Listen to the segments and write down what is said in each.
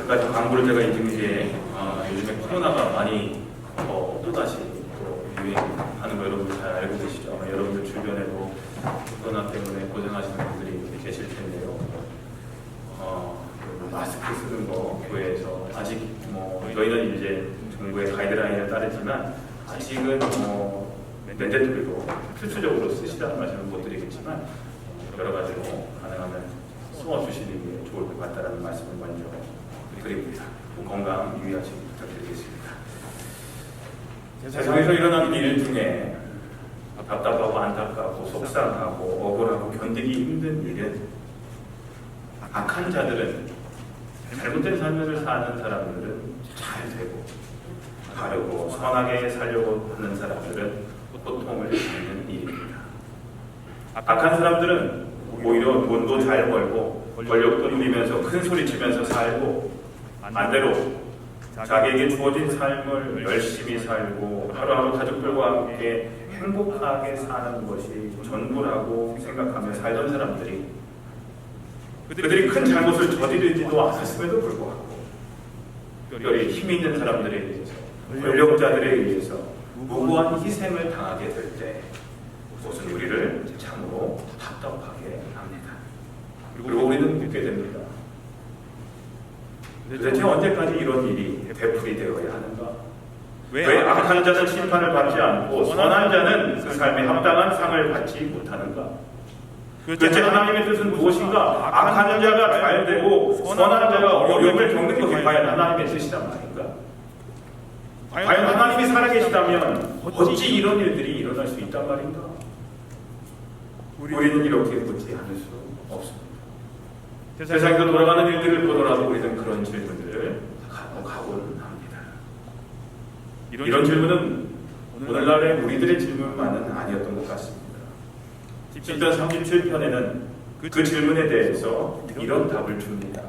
몇 가지 광고를 제가 이제 요즘에 코로나가 많이 또다시 유행하는 거 여러분들 잘 알고 계시죠? 여러분들 주변에도 코로나 때문에 고생하시는 분들이 계실 텐데요. 마스크 쓰는 거 교회에서 아직 저희는 이제 정부의 가이드라인을 따르지만 아직은 멘데토리로 필수적으로 쓰시라는 말씀을 못 드리겠지만 여러 가지로 가능하면 써주시는 게 좋을 것 같다는 말씀을 먼저 드립니다. 건강 유의하시기 부탁드리겠습니다. 세상에서 일어나는 일 중에 답답하고 안타깝고 속상하고 억울하고 견디기 힘든 일은 악한 자들은 잘못된 삶을 사는 사람들은 잘 되고 바르고 선하게 살려고 하는 사람들은 고통을 받는 일입니다. 악한 사람들은 오히려 돈도 잘 벌고 권력도 누리면서 큰 소리 치면서 살고 반대로 자기에게 주어진 삶을 열심히 살고 하루하루 가족들과 함께 행복하게 사는 것이 전부라고 생각하며 살던 사람들이 그들이 큰 잘못을 저지르지도 않았음에도 불구하고 특별히 힘이 있는 사람들에 의해서 권력자들에 의해서 무고한 희생을 당하게 될 때 그것은 우리를 참으로 답답하게 합니다. 그리고 우리는 묻게 됩니다. 도대체 언제까지 이런 일이 되풀이되어야 하는가? 왜 악한 자는 심판을 받지 않고 선한 자는 그 삶에 합당한 상을 받지 못하는가? 도대체 하나님의 뜻은 무엇인가? 악한 자가 잘 되고 선한 자가 어려움을 겪는 것이 과연 하나님의 뜻이란 말인가? 과연 하나님이 살아계시다면 어찌 이런 일들이 일어날 수 있단 말인가? 우리는 이렇게 묻지 않을 수 없습니다. 세상에서 돌아가는 일들을 보더라도 우리는 그런 질문들을 가곤 합니다. 이런 질문은 오늘날의 우리들의 질문만은 아니었던 것 같습니다. 시편 37편에는 그 질문에 대해서 이런 답을 줍니다.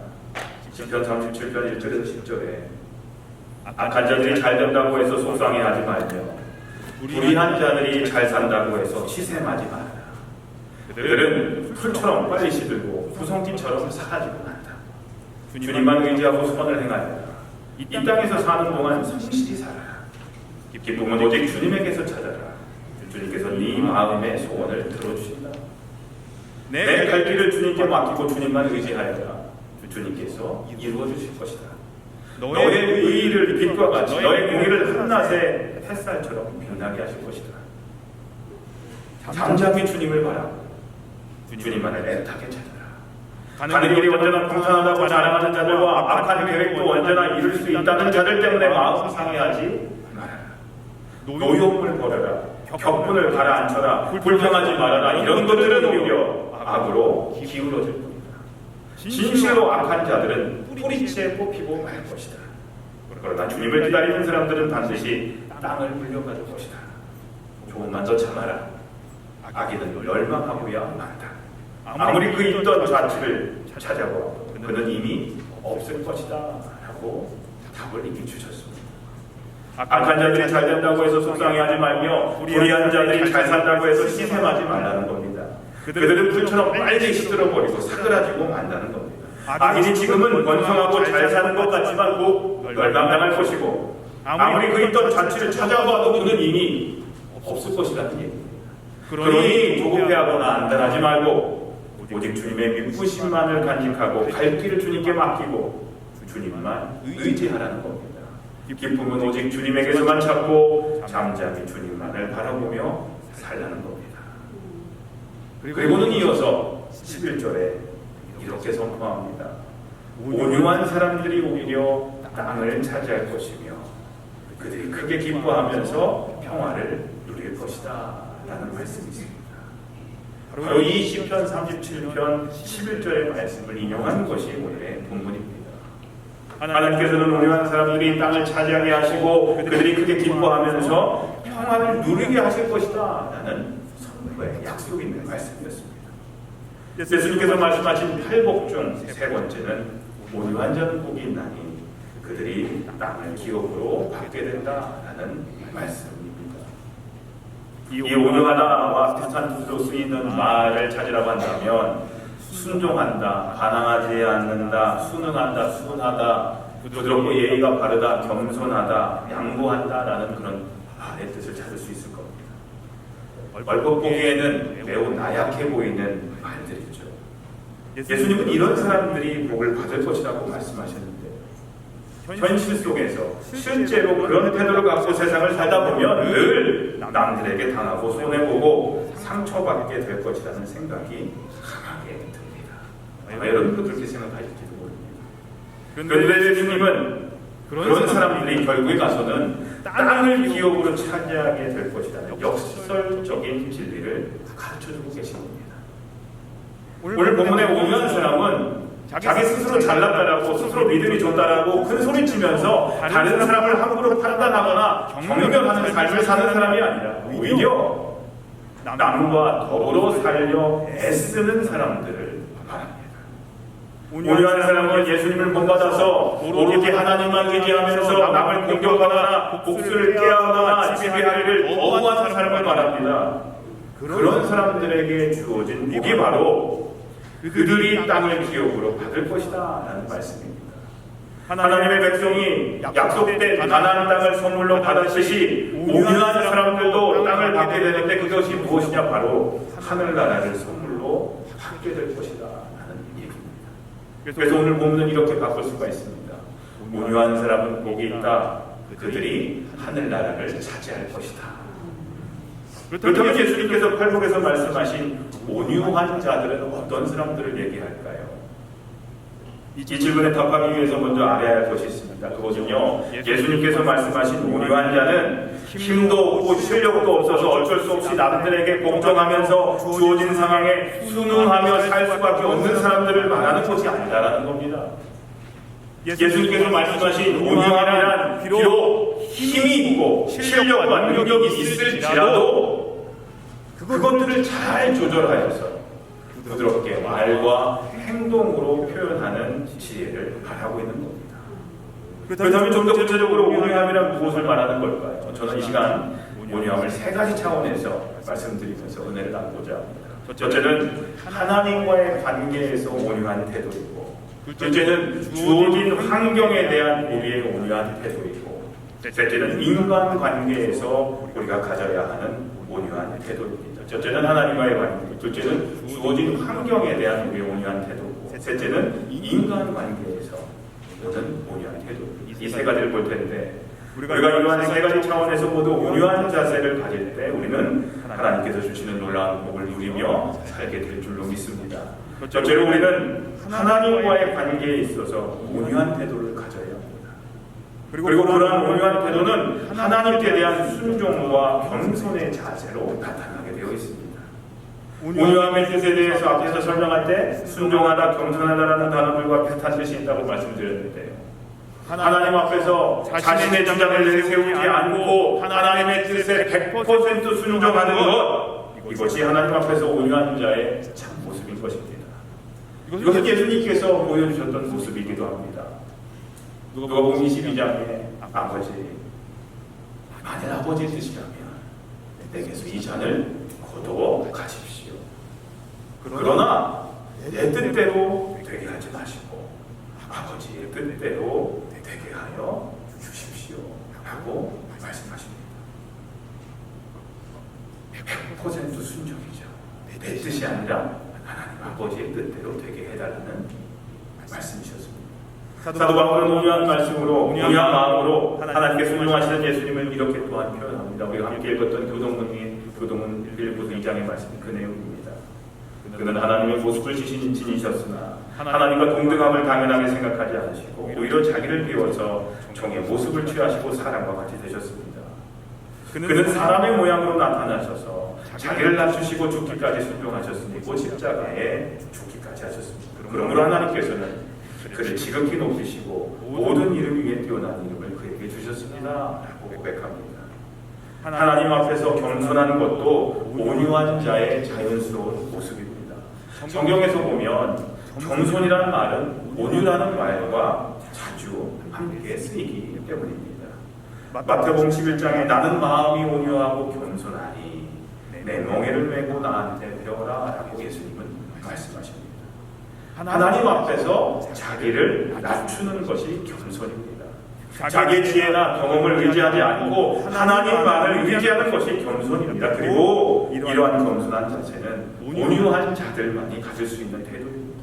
시편 37편 1절에서 10절에 악한 자들이 잘 된다고 해서 속상해하지 말며 불의한 자들이 잘 산다고 해서 시샘하지 말아라. 그들은 풀처럼 빨리 시들고 구성기처럼 사라지고 난다. 주님만 의지하고 선을 행하여라. 이 땅에서 사는 동안 성실히 살아라. 기쁨은 오직 주님에게서 찾아라. 주님께서 네 마음의 소원을 들어주신다. 내 갈 길을 주님께 맡기고 주님만 의지하여라. 주님께서 이루어 주실 것이다. 너의 의의를 빛과 같이 너의 공의를 한낮의 햇살처럼 빛나게 하실 것이다. 잠잠히 주님을 바라고 주님만을 애타게 찾아라. 가는 길이 언제나 평탄하다고 자랑하는 자들과 악한 계획도 언제나 이룰 수 있다는 자들 때문에 마음 상해하지 말아라. 노여움을 버려라. 격분을 가라앉혀라. 불평하지 말아라. 이런 것들은 오히려 악으로 기울어질 뿐이다. 진실로 악한 자들은 뿌리째 뽑히고 말 것이다. 그러나 주님을 기다리는 사람들은 반드시 땅을 물려받을 것이다. 조금만 더 참아라. 악인은 멸망하고야 만다. 아무리 그 있던 자취를 찾아보아도 그는 이미 없을 것이다 라고 답을 이미 주셨습니다. 악한 자들이 잘 된다고 해서 속상해하지 말며 불의한 자들이 잘 산다고 해서 시샘하지 말라는 겁니다. 그들은 불처럼 빨리 시들어버리고 사그라지고 만다는 겁니다. 악인이 지금은 번성하고 잘 사는 것 같지만 곧 멸망당할 것이고 아무리 그 있던 자취를 찾아봐도 그는 이미 없을 것이라는 얘기입니다. 그러니 조급해하거나 안달하지 말고 오직 주님의 믿부심만을 간직하고 갈 길을 주님께 맡기고 주님만 의지하라는 겁니다. 기쁨은 오직 주님에게서만 찾고 잠잠히 주님만을 바라보며 살라는 겁니다. 그리고는 이어서 11절에 이렇게 선포합니다. 온유한 사람들이 오히려 땅을 차지할 것이며 그들이 크게 기뻐하면서 평화를 누릴 것이다 라는 말씀이 있습니다. 바로 이 시편 37편 11절의 말씀을 인용한 것이 오늘의 본문입니다. 하나님께서는 온유한 사람들이 땅을 차지하게 하시고 그들이 크게 기뻐하면서 평화를 누리게 하실 것이다 라는 선포의 약속이 있는 말씀이었습니다. 예수님께서 말씀하신 팔복 중 세 번째는 온유한 자는 복이 있나니 그들이 땅을 기업으로 받게 된다라는 말씀입니다. 이 온유하다와 비슷한 뜻으로 쓰이는 말을 찾으라고 한다면 순종한다, 반항하지 않는다, 순응한다, 순하다, 부드럽고 예의가 바르다, 겸손하다, 양보한다라는 그런 말의 뜻을 찾을 수 있을 겁니다. 얼핏 보기에는 매우 나약해 보이는 말들이죠. 예수님은 이런 사람들이 복을 받을 것이라고 말씀하셨는데 현실 속에서 실제로 그런 태도를 갖고 세상을 살다 보면 늘 남들에게 당하고 손해보고 상처받게 될 것이라는 생각이 강하게 듭니다. 여러분도 그렇게 생각하실지도 모릅니다. 그런데 예수님은 그런 사람들이 결국에 가서는 땅을 기업으로 차지하게 될 것이라는 역설적인 진리를 가르쳐주고 계신 겁니다. 오늘 본문에 온유한 사람은 자기 스스로 잘났다라고 스스로 믿음이 좋다라고 큰 소리치면서 다른 사람을 함부로 판단하거나 경멸하는 삶을 사는 사람이 아니라 오히려 남과 더불어 살려 애쓰는 사람들을 말합니다. 온유한 사람은 예수님을 본받아서 오로지 하나님만 의지하면서 남을 공격하거나 복수를 깨하거나 지배하기를 거부하는 사람을 말합니다. 그런 사람들에게 주어진 복이 바로 그들이 땅을 기업으로 받을 것이다 라는 말씀입니다. 하나님의 백성이 약속된 가나안 땅을 선물로 받았듯이 온유한 사람들도 땅을 받게 되는데 그것이 무엇이냐, 바로 하늘나라를 선물로 받게 될 것이다 라는 얘기입니다. 그래서 오늘 본문은 이렇게 바꿀 수가 있습니다. 온유한 사람은 복이 있다. 그들이 하늘나라를 차지할 것이다. 그렇다면 예수님께서 팔복에서 말씀하신 온유한 자들은 어떤 사람들을 얘기할까요? 이 질문에 답하기 위해서 먼저 알아야 할 것이 있습니다. 그것은요, 예수님께서 말씀하신 온유한 자는 힘도 없고 실력도 없어서 어쩔 수 없이 남들에게 공정하면서 주어진 상황에 순응하며 살 수밖에 없는 사람들을 말하는 것이 아니다라는 겁니다. 예수님께서 말씀하신 온유함이란 비록 힘이 있고 실력과 능력이 있을지라도 그것들을 잘 조절하여서 부드럽게 말과 행동으로 표현하는 지혜를 말하고 있는 겁니다. 그렇다면 좀 더 구체적으로 온유함이란 무엇을 말하는 걸까요? 저는 이 시간 온유함을 세 가지 차원에서 말씀드리면서 은혜를 나누고자 합니다. 첫째는 하나님과의 관계에서 온유한 태도이고, 둘째는 주어진 환경에 대한 우리의 온유한 태도이고, 셋째는 인간관계에서 우리가 가져야 하는 온유한 태도입니다. 첫째는 하나님과의 관계, 둘째는 주어진 환경에 대한 우리의 온유한 태도고, 셋째는 인간관계에서 오는 온유한 태도입니다. 이 세 가지를 볼 텐데 우리가 이러한 세 가지 차원에서 모두 온유한 자세를 가질 때 우리는 하나님께서 주시는 놀라운 복을 누리며 살게 될 줄로 믿습니다. 첫째로 우리는 하나님과의 관계에 있어서 온유한 태도를 가져야 합니다. 그리고 그러한 온유한 태도는 하나님께 대한 순종과 겸손의 자세로 나타나게 되어 있습니다. 온유함의 뜻에 대해서 앞에서 설명할 때 순종하다, 겸손하다라는 단어들과 비슷한 뜻이 있다고 말씀드렸는데요. 하나님 앞에서 자신의 주장을 내세우지 않고 하나님의 뜻에 100% 순종하는 것, 이것이 하나님 앞에서 온유한 자의 참 모습인 것입니다. 이것은 예수님께서 보여주셨던 모습이기도 합니다. 누가복음 22장에 아버지, 만일 아버지의 뜻이라면 내게서 이 잔을 거두어 가십시오. 그러나 내 뜻대로 되게 하지 마시고 아버지의 뜻대로 되게 하여 주십시오 라고 말씀하십니다. 100% 순종이죠. 내 뜻이 아니라 하나님 아버지의 뜻대로 되게 해달라는 말씀이셨습니다. 사도 바울은 온유한 말씀으로, 온유한 마음으로 하나님께 순종하시는 예수님을 이렇게 또한 표현합니다. 우리가 함께 읽었던 교동문 1부서 2장의 말씀이 그 내용입니다. 그는 하나님의 모습을 지니셨으나 하나님과 동등함을 당연하게 생각하지 않으시고 오히려 자기를 비워서 종의 모습을 취하시고 사람과 같이 되셨습니다. 그는 사람의 모양으로 나타나셔서 자기를 낮추시고 죽기까지 순종하셨으니 곧 십자가에 죽기까지 하셨습니다. 그러므로 하나님께서는 그를 지극히 높이시고 모든 이름 위에 뛰어난 이름을 그에게 주셨습니다 라고 고백합니다. 하나님 앞에서 겸손한 것도 온유한 자의 자연스러운 모습입니다. 성경에서 보면 겸손이라는 말은 온유라는 말과 자주 함께 쓰이기 때문입니다. 마태복음 11장에 나는 마음이 온유하고 겸손하니 내 멍에를 메고 나한테 배워라 라고 예수님은 말씀하십니다. 하나님 앞에서 자기를 낮추는 것이 겸손입니다. 자기의 지혜나 경험을 의지하지 않고 하나님만을 의지하는 것이 겸손입니다. 그리고 이러한 겸손한 자세는 온유한 자들만이 가질 수 있는 태도입니다.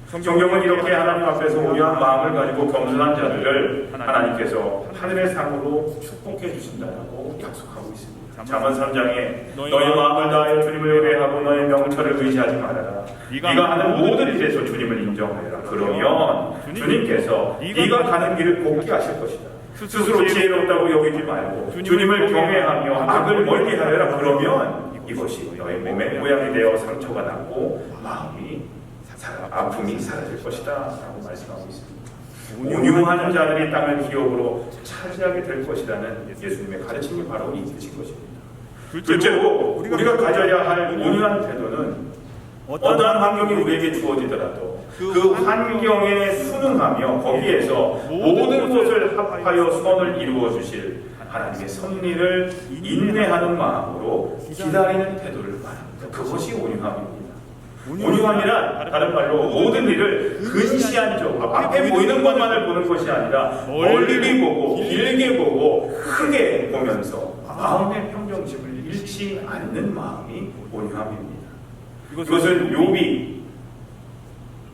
성경은 이렇게 하나님 앞에서 온유한 마음을 가지고 겸손한 자들을 하나님께서 하늘의 상으로 축복해 주신다고 약속하고 있습니다. 잠언 3장에 너의 마음을 다하여 주님을 예배하고 너의 명철을 의지하지 말아라. 네가 하는 모든 일에서 주님을 인정하여라. 그러면 주님께서 네가 가는 길을 곱게 하실 것이다. 스스로 지혜롭다고 여기지 말고 주님을 경외하며 악을 멀리 하여라. 그러면 이것이 너의 몸의 모양이 되어 상처가 났고 마음이 아픔이 사라질 것이다 라고 말씀하고 있습니다. 온유한 자들이 땅을 기업으로 차지하게 될 것이라는 예수님의 가르침이 바로 이 뜻인 것입니다. 둘째로 우리가 가져야 할 온유한 태도는 어떠한 환경이 우리에게 주어지더라도 그 환경에 순응하며 거기에서 모든 것을 합하여 선을 이루어 주실 하나님의 섭리를 인내하는 마음으로 기다리는 태도를 말합니다. 그것이 온유함입니다. 온유함이란 다른 말로 모든 일을 근시한 적, 앞에 보이는 것만을 보는 것이 아니라 멀리 보고 길게 보고 크게 보면서 마음의 평정심을 잃지 않는 마음이 온유함입니다. 이것은 욥이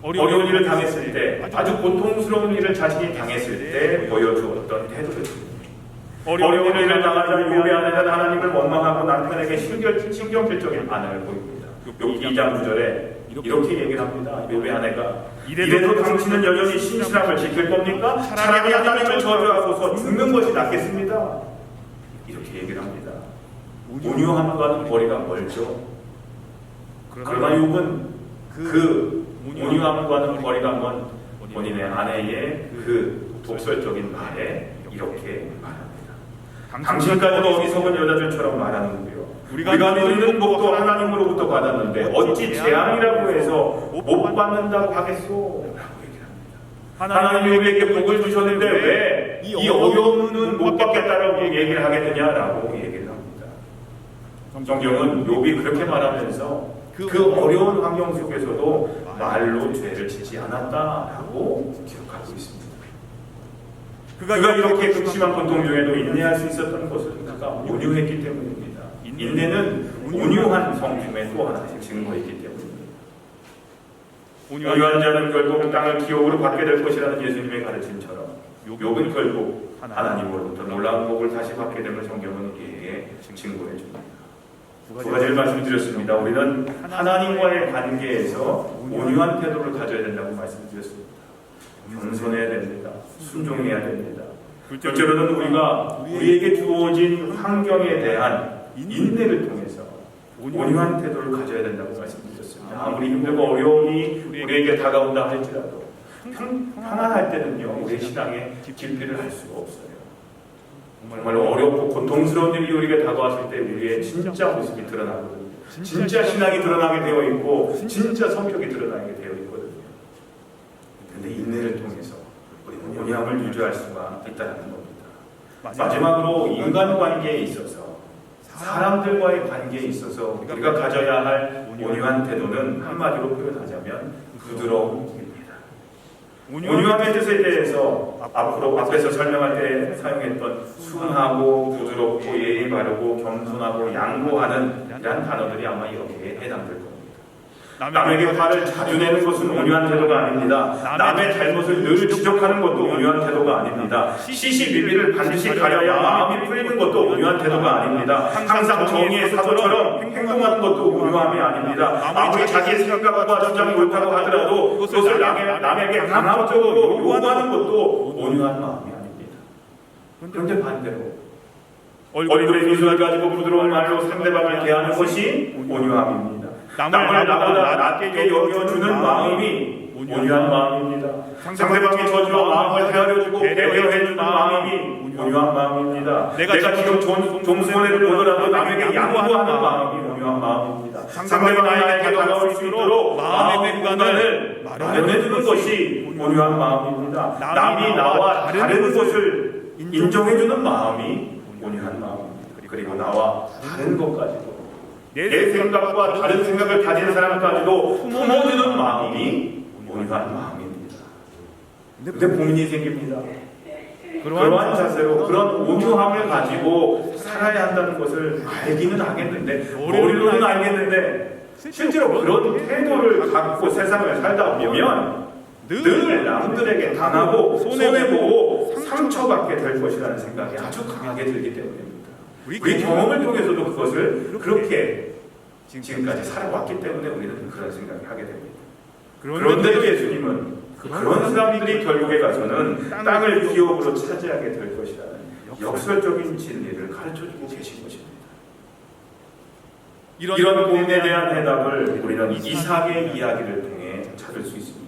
어려운 일을 당했을 때, 아주 고통스러운 일을 자신이 당했을 때 보여주었던 태도였습니다. 어려운 일을 당하자 욥의 아내는 하나님을 원망하고 남편에게 신경질적인 반응을 보입니다. 욥기 2장 9절에 이렇게 얘기를 합니다. 욥의 아내가 이래도 당신은 여전히 신실함을 지킬 겁니까? 차라리 하나님을 저주하고서 죽는 것이 낫겠습니다. 이렇게 얘기를 합니다. 온유함과는 거리가 멀죠. 그러나 욥은 그 온유함과는 거리가 먼 본인의 아내의 그 독설적인 말에 이렇게 말합니다. 당신까지도 어리석은 여자들처럼 말하는구요. 우리가 누리는 복도 하나님으로부터 받았는데 어찌 재앙이라고 해서 못 받는다고 하겠소? 라고 얘기를 합니다. 하나님이 우리에게 복을 주셨는데 왜 이 어려움은 못 받겠다라고 얘기를 하겠느냐라고 얘기를 합니다. 성경은 욥이 그렇게 말하면서 그 어려운 환경 속에서도 말로 죄를 짓지 않았다라고 기록하고 있습니다. 그가 이렇게 극심한 고통 중에도 인내할 수 있었던 것은 그가 온유했기 때문입니다. 인내는 온유한 성품의 또 하나의 증거이기 때문입니다. 온유한 자는 결국 땅을 기업으로 받게 될 것이라는 예수님의 가르침처럼 욥은 결국 하나님으로부터 놀라운 복을 다시 받게 됨을 성경은 우리에게 증거해 줍니다. 두 가지를 말씀드렸습니다. 우리는 하나님과의 관계에서 온유한 태도를 가져야 된다고 말씀드렸습니다. 겸손해야 됩니다. 순종해야 됩니다. 둘째로는 우리가 우리에게 주어진 환경에 대한 인내를 통해서 온유한 태도를 가져야 된다고 말씀드렸습니다. 아무리 힘들고 어려움이 우리에게 다가온다 할지라도 평안할 때는요, 우리의 신앙에 깊이를 할 수가 없어요. 정말 어렵고 고통스러운 일이 우리에게 다가왔을 때 우리의 진짜 모습이 드러나거든요. 진짜 신앙이 드러나게 되어 있고 진짜 성격이 드러나게 되어 있거든요. 그런데 인내를 통해서 우리는 온유함을 유지할 수가 있다는 겁니다. 마지막으로 인간관계에 있어서 사람들과의 관계에 있어서 우리가 가져야 할 온유한 태도는 한마디로 표현하자면 부드러움입니다. 온유함의 뜻에 대해서 앞에서 설명할 때 사용했던 순하고 부드럽고 예의 바르고 겸손하고 양보하는 이런 단어들이 아마 이렇게 해당될 겁니다. 남에게 화를 자주 내는 것은 온유한 태도가 아닙니다. 남의 잘못을 늘 지적하는 것도 온유한 태도가 아닙니다. 시시비비를 반드시 가려야 마음이 풀리는 것도 온유한 태도가 아닙니다. 항상 정의의 사도처럼 행동하는 것도 온유함이 아닙니다. 아무리 자기의 생각과 주장이 옳다고 하더라도 그것을 남에게 강압적으로 요구하는 것도 온유한 마음이 아닙니다. 그런데 반대로 얼굴에 미소를 가지고 부드러운 말로 상대방을 대하는 것이 온유함입니다. 남을 나보다 낮게 여겨주는 마음이 온유한 마음입니다. 상대방의 저주와 마음을 헤아려주고 배려해주는 마음이 온유한 마음입니다. 내가 지금 좀 손해를 보더라도 남에게 양보하는 마음이 온유한 마음입니다. 상대방이 나에게 다가올 수 있도록 마음의 공간을 마련해주는 것이 온유한 마음입니다. 남이 나와 다른 것을 인정해주는 마음이 온유한 마음입니다. 그리고 나와 다른 것까지도 내 생각과 다른 생각을 가진 사람까지도 품어주는 마음이 온유한 마음입니다. 근데 고민이 생깁니다. 그러한 자세로 그런 온유함을 가지고 살아야 한다는 것을 알기는 하겠는데, 머리로는 알겠는데 실제로 그런 태도를 갖고 세상을 살다 보면 늘 남들에게 당하고 손해보고 상처받게 될 것이라는 생각이 아주 강하게 들기 때문입니다. 우리 경험을 통해서도 그것을 그렇게 지금까지 살아왔기 때문에 우리는 그런 생각을 하게 됩니다. 그런데도 예수님은 그런 사람들이 결국에 가서는 땅을 기업으로 차지하게 될 것이라는 역설적인 진리를 가르쳐주고 계신 것입니다. 이런 고민에 대한 해답을 우리는 이삭의 이야기를 통해 찾을 수 있습니다.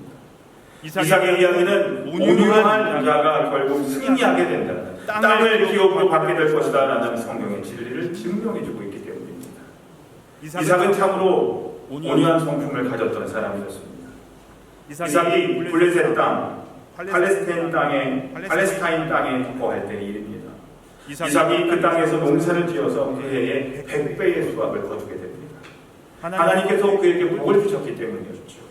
이삭의 이야기는 온유한 자가 결국 승리하게 된다, 땅을 기업으로 받게 될 것이다 라는 성경의 진리를 증명해주고 있기 때문입니다. 이삭은 참으로 온유한 성품을 가졌던 사람이었습니다. 이삭이 블레셋 땅, 팔레스타인 땅에 거할 때의 일입니다. 이삭이 그 땅에서 농사를 지어서 그 해에 100배의 수확을 거두게 됩니다. 하나님께서 그에게 복을 주셨기 때문이었죠.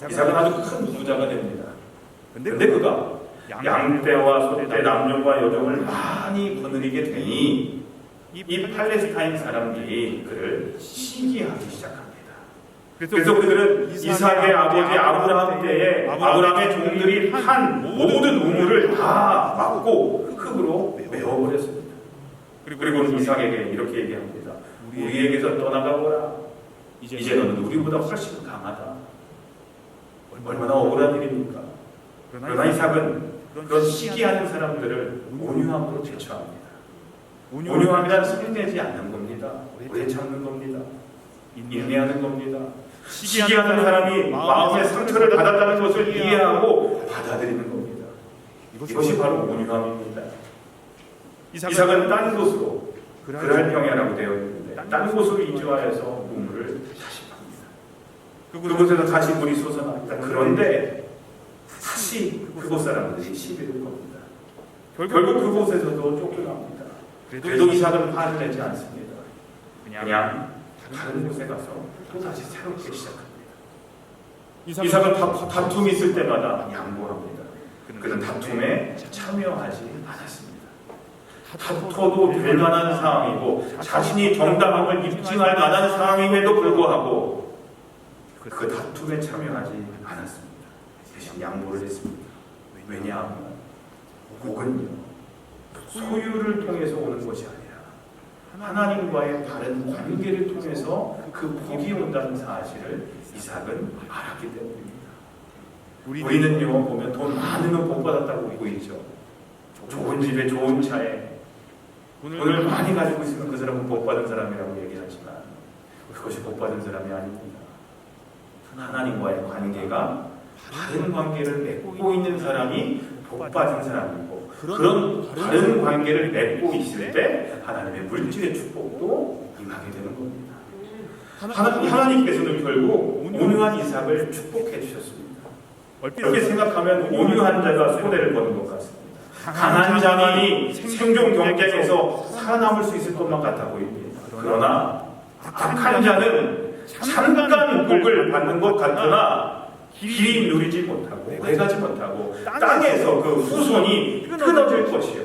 이삭은 아주 큰 부자가 됩니다. 그런데 그가 양떼와 소떼, 남녀와 여종을 많이 거느리게 되니 이 팔레스타인 사람들이 그를 시기하기 시작합니다. 그래서 그들은 이삭의 아버지 아브라함 때에 아브라함의 종들이 한 모든 우물을 다 막고 흙으로 메워버렸습니다. 그리고는 이삭에게 이렇게 얘기합니다. 우리에게서 떠나가보라. 이제 너는 우리보다 훨씬 강하다. 얼마나 억울한 일입니까? 그러나 이삭은 그런 시기하는 사람들을 온유함으로 대처합니다. 온유함이란 소리내지 않는 겁니다. 오래 참는 겁니다. 인내하는 겁니다. 시기하는 사람이 마음의 상처를 받았다는 것을 이해하고 받아들이는 겁니다. 이것이 바로 온유함입니다. 이삭은 딴 곳으로, 그랄 평야라고 되어 있는데 딴 곳으로 이주하여서 우물을 다시 팝니다. 그곳에서 다시 물이 솟아납니다. 그런데 다시 그곳 사람들이 시비를 겁니다. 결국 그곳에서도 쫓겨납니다. 그래도 이삭은 화를 내지 않습니다. 그냥 다른 곳에 가서 또 다시 새롭게 시작합니다. 이삭은 다툼이 있을 때마다 양보합니다. 그는 다툼에 참여하지 않았습니다. 다퉈도 될 만한 상황이고 자신이 정당함을 입증할 만한 상황임에도 불구하고 그 다툼에 참여하지 않았습니다. 대신 양보를 했습니다. 왜냐하면 복은요, 소유를 통해서 오는 것이 아니라 하나님과의 바른 관계를 통해서 그 복이 온다는 사실을 이삭은 알았기 때문입니다. 우리는요, 보면 돈 많으면 복 받았다고 보이죠. 좋은 집에 좋은 차에 돈을 많이 가지고 있으면 그 사람은 복 받은 사람이라고 얘기하지만 그것이 복 받은 사람이 아닙니다. 하나님과의 관계가 바른 관계를 맺고 있는 사람이 복 받은 사람이고, 그런 바른 관계를 맺고 있을 때 하나님의 물질의 축복도 임하게 되는 겁니다. 하나님께서는 결국 온유한 이삭을 축복해 주셨습니다. 이렇게 생각하면 온유한 자가 손해를 보는 것 같습니다. 강한 자만이 생존 경쟁에서 살아남을 수 있을 것만 같아 보입니다. 그러나 악한 자는 잠깐 복을 받는 것 같으나 길이 누리지 못하고 오래가지 못하고 땅에서 그 후손이 끊어질 것이요,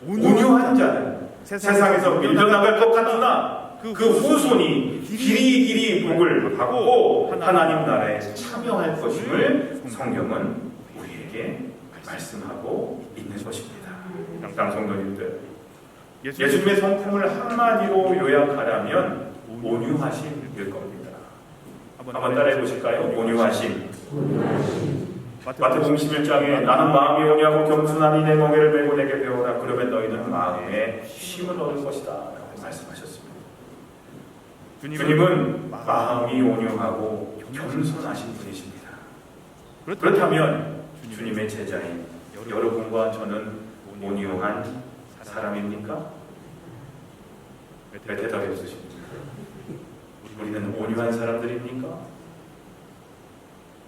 온유한 자는 세상에서 밀려나갈 것 같으나 그 후손이 길이 복을 받고 하나님 나라에 참여할 것임을 성경은 우리에게 말씀하고 있는 것입니다. 땅 성도님들, 예수님의 성품을 한마디로 요약하라면 온유하심일 겁니다. 한번 따라해 보실까요? 온유하심. 마태복음 11장에 나는 마음이 온유하고 겸손하니 내 멍에를 메고 내게 배우라. 그러면 너희는 마음에 쉼을 얻을 것이다 라고 말씀하셨습니다. 주님은 마음이 온유하고 겸손하신 분이십니다. 그렇다면 주님의 제자인 여러분과 저는 온유한 사람입니까? 왜 대답이 없으십니까? 우리는 온유한 사람들입니까?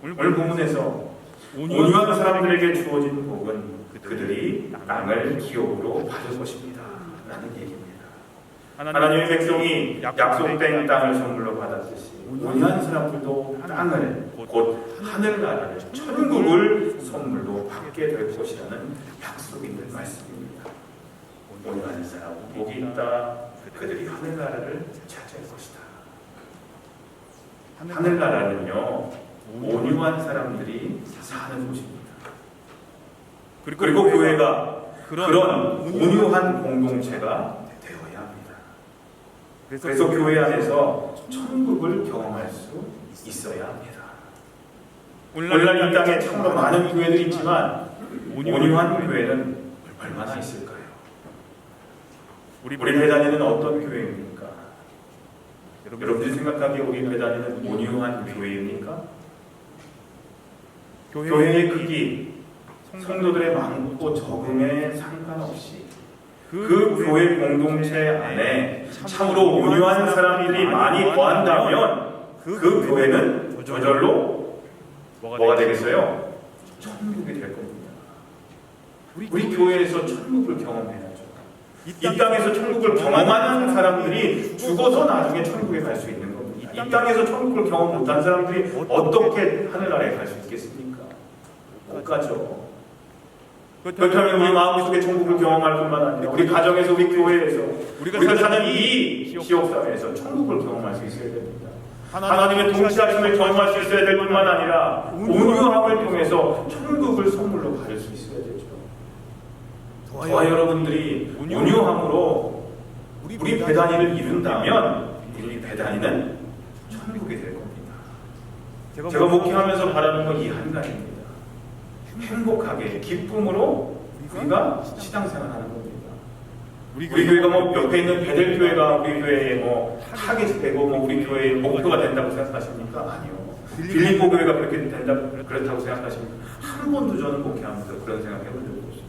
오늘 본문에서 온유한 사람들에게 주어진 복은 그들이 땅을 기업으로 받을 것입니다 라는 얘기입니다. 하나님의 백성이 약속된 땅을 선물로 받았듯이 온유한 사람들도 땅을 곧 하늘나라를 천국을 선물로 받게 될 것이라는 약속이 있는 말씀입니다. 온유한 사람 복이 있다. 그들이 하늘나라를 차지할 것이다. 하늘나라는요 온유한 사람들이 사는 곳입니다. 그리고 교회가 그런 온유한 공동체가 되어야 합니다. 그래서 교회 안에서 천국을 경험할 수 있어야 합니다. 오늘날 이 땅에 참으로 많은 교회들이 있지만 온유한 교회는 얼마나 있을까요? 우리 배단위는 어떤 교회입니까? 여러분들이 생각하기에 우리 배단위는 온유한 교회입니까? 교회의 크기, 성도들의 많고 적음에 상관없이 그 교회 공동체 안에 참으로 온유한 사람들이 많이 거한다면 그 교회는 저절로 뭐가 되겠어요? 천국이 될 겁니다. 우리 교회에서 천국을 경험해야죠. 이 땅에서 천국을 경험하는 사람들이 죽어서 나중에 천국에 갈 수 있는 겁니다. 이 땅에서 천국을 경험 못한 사람들이 어떻게 하늘나라에 갈 수 있겠습니까? 못 가죠. 그렇다면 우리 마음속에 천국을 경험할 뿐만 아니라 우리 가정에서, 우리 교회에서, 우리가 사는 이 지역사회에서 천국을 경험할 수 있어야 됩니다. 하나님의 통치하심을 경험할 수 있어야 될 뿐만 아니라 온유함을 통해서 천국을 선물로 받을 수 있어야 되죠. 저와 여러분들이 온유함으로 우리 배단위를 이룬다면 우리 배단위는 천국이 될 겁니다. 제가 목회하면서 바라는 건 이 한 가지입니다. 행복하게 기쁨으로 우리가 신앙생활하는 겁니다. 우리 교회가 뭐 옆에 있는 베델교회가 우리 교회의 뭐 타겟이 되고 뭐 우리 교회의 목표가 된다고 생각하십니까? 아니요. 빌립보 교회가 그렇게 그렇다고 생각하십니까? 한 번도 저는 목회하면서 그런 생각 해본 적이 없습니다.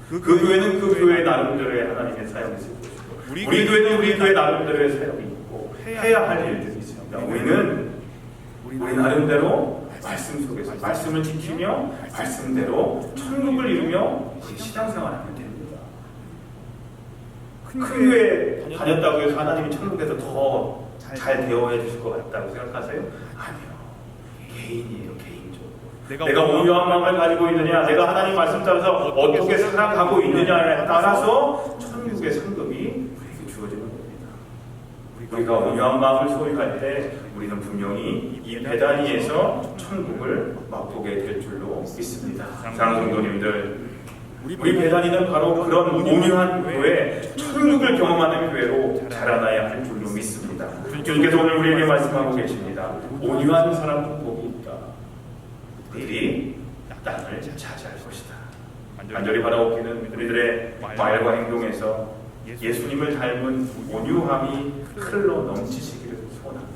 그 교회는 그 교회 나름대로의 하나님의 사역이 있을 것이고 우리 교회는 우리 교회 나름대로의 사역이 있고 해야 할 일들이 있습니다. 우리 나름대로 말씀 속에서 말씀을 지키며 말씀대로 천국을 이루며 신앙생활하면 됩니다. 큰 교회 다녔다고 해서 하나님이 천국에서 더 잘 대우해 주실 것 같다고 생각하세요? 아니요. 개인이에요. 개인적으로. 내가 온유한 마음을 가지고 있느냐, 내가 하나님 말씀 따라서 어떻게 살아가고 있느냐에 따라서 천국의 상급이 우리에게 주어지는 겁니다. 우리가 온유한 마음을 소유할 때 우리는 분명히 이 배단위에서 천국을 맛보게 될 줄로 믿습니다. 사랑하는 성도님들, 우리 배단위는 바로 그런 온유한 교회, 천국을 경험하는 교회로 자라나야 할 줄로 믿습니다. 주님께서 오늘 우리에게 말씀하고 계십니다. 온유한 사람은 복이 있다. 그들이 땅을 차지할 것이다. 간절히 바라옵기는 우리들의 말과 행동에서 예수님을 닮은 온유함이 흘러 넘치시기를 소원합니다.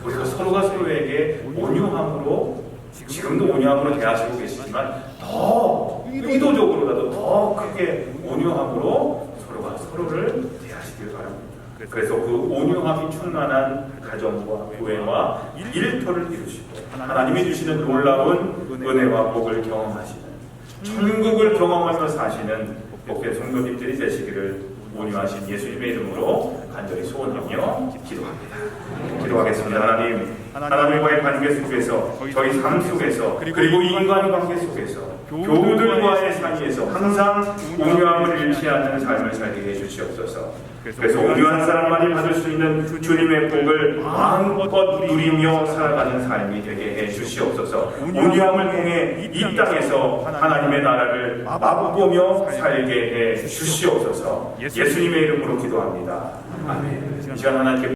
우리가 서로가 서로에게 온유함으로, 지금도 온유함으로 대하시고 계시지만 더 의도적으로라도 더 크게 온유함으로 서로가 서로를 대하시길 바랍니다. 그래서 그 온유함이 충만한 가정과 교회와 일터를 이루시고 하나님이 주시는 놀라운 은혜와 복을 경험하시는, 천국을 경험하며 사시는 복된 성도님들이 되시기를 온유하신 예수님의 이름으로 간절히 소원하며 기도합니다. 기도하겠습니다. 하나님과의 관계 속에서, 저희 삶 속에서, 그리고 인간관계 속에서, 교우들과의 사이에서 항상 온유함을 잃지 않는 삶을 살게 해주시옵소서. 그래서 온유한 사람만이 받을 수 있는 주님의 복을 마음껏 누리며 살아가는 삶이 되게 해주시옵소서. 온유함을 통해 이 땅에서 하나님의 나라를 맛보며 살게 해주시옵소서. 예수님의 이름으로 기도합니다. 아멘. 이 시간 하나님께